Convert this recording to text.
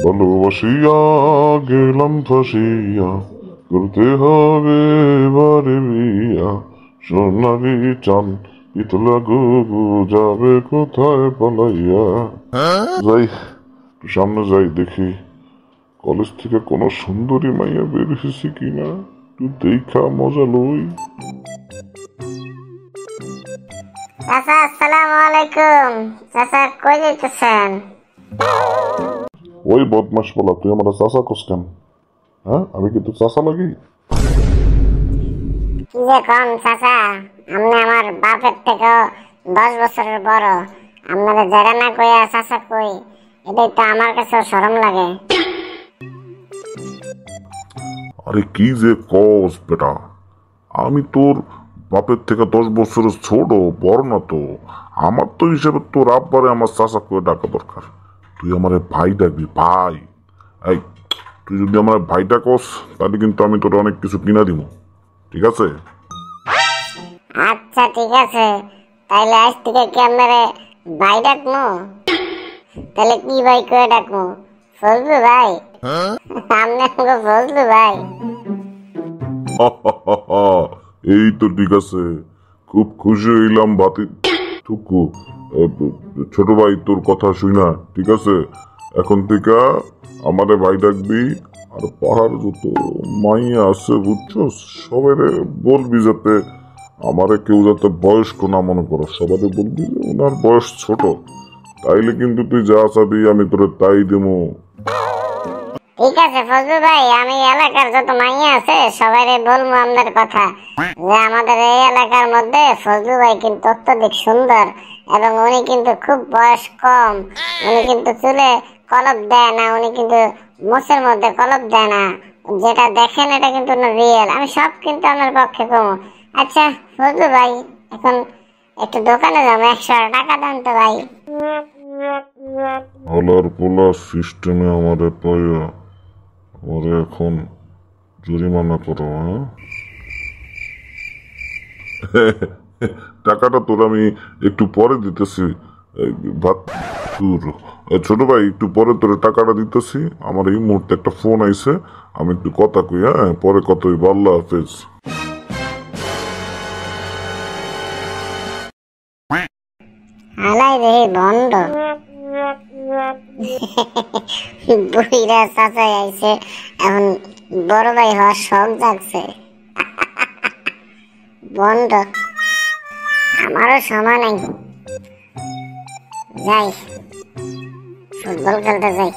ভালোবাসিয়া গেলাম ফাঁসিয়া, করতে হবে এবারে বিয়া। সোনালি চান ইতলা গুবু যাবে কোথায় পালাইয়া। যাই একটু সামনে যাই, দেখি কলেজ থেকে কোনো সুন্দরী মাইয়া বের হয়েছে কিনা, একটু দেখা মজা লই। চাচা আসসালামু আলাইকুম। চাচা কই যাইতেছেন? ওই বদমাস বলা, তুই আমার চাষা কোস কেন? হ্যাঁ, আমি কি তোর চাষা লাগি? কি যে কন চাচা, আপনি আমার বাপের থেকে 10 বছরের বড়। আপনারা যারা না কইয়া চাচা কই, এটাই তো আমার কাছে শরম লাগে। আরে কি যে কস বেটা, আমি তোর বাপের থেকে 10 বছরের ছোট, বড় না তো। আমার তো হিসেবে তোর আব্বারে আমার চাষা করে ডাকা দরকার। তুই আমার ভাই ডাকবি, ভাই। এই, তুই যদি আমার ভাই ডাকস তাহলে কিন্তু আমি তোর অনেক কিছু কিনা দিব, ঠিক আছে? আচ্ছা ঠিক আছে, তাইলে আজ থেকে কি আপনারে ভাই ডাকমু? তাহলে কি ভাই কয়ে ডাকমু? ফজলু ভাই? আপনি আমাকে ফজলু ভাই? এই তো ঠিক আছে, খুব খুশি হইলাম বাতি টুকু। ছোট ভাই তোর কথা শুই না, ঠিক আছে? এখন থেকে আমারে ভাই ডাকবি। আর পাহাড় যত মাইয়া আছে বুঝছো, সবাই বলবি যাতে আমারে কেউ যাতে বয়স্ক না মনে করো, সবাই বলবি যে ওনার বয়স ছোট। তাইলে কিন্তু তুই যা চাবি আমি তোরে তাই দেবো। ঠিক আছে ফজলু ভাই, আমি এলাকার যত মাইয়া আছে সবাই বলবো আপনার কথা, যে আমাদের এই এলাকার মধ্যে ফজলু ভাই কিন্তু অত্যধিক সুন্দর এবং উনি কিন্তু খুব বয়স কম। উনি কিন্তু চুলে কলপ দেয় না, উনি কিন্তু মোচের মধ্যে কলপ দেয় না। যেটা দেখেন এটা কিন্তু রিয়েল। আমি সব কিন্তু আপনার পক্ষে কম। আচ্ছা ফজলু ভাই, এখন একটু দোকানে যাবো, 100 টাকা দেন তো ভাই। হলার পোলা সিস্টেমে আমারে পাইয়া আমারে এখন জরিমানা করো, হ্যাঁ? টাকাটা তোর আমি একটু পরে দিতেছি। এই ভাত তোর ছোট ভাই, একটু পরে তোর টাকাটা দিতেছি। আমার এই মুহূর্তে একটা ফোন আইছে, আমি একটু কথা কই, হ্যাঁ? পরে কত হইব। আল্লাহ হাফেজ। আলাই রে বন্ধ। বুড়িরা চাচাই আইছে, এখন বড় ভাই হওয়ার শখ জাগছে। বন্ধ, আমারও সময় নাই, যাই ফুটবল খেলতে যাই।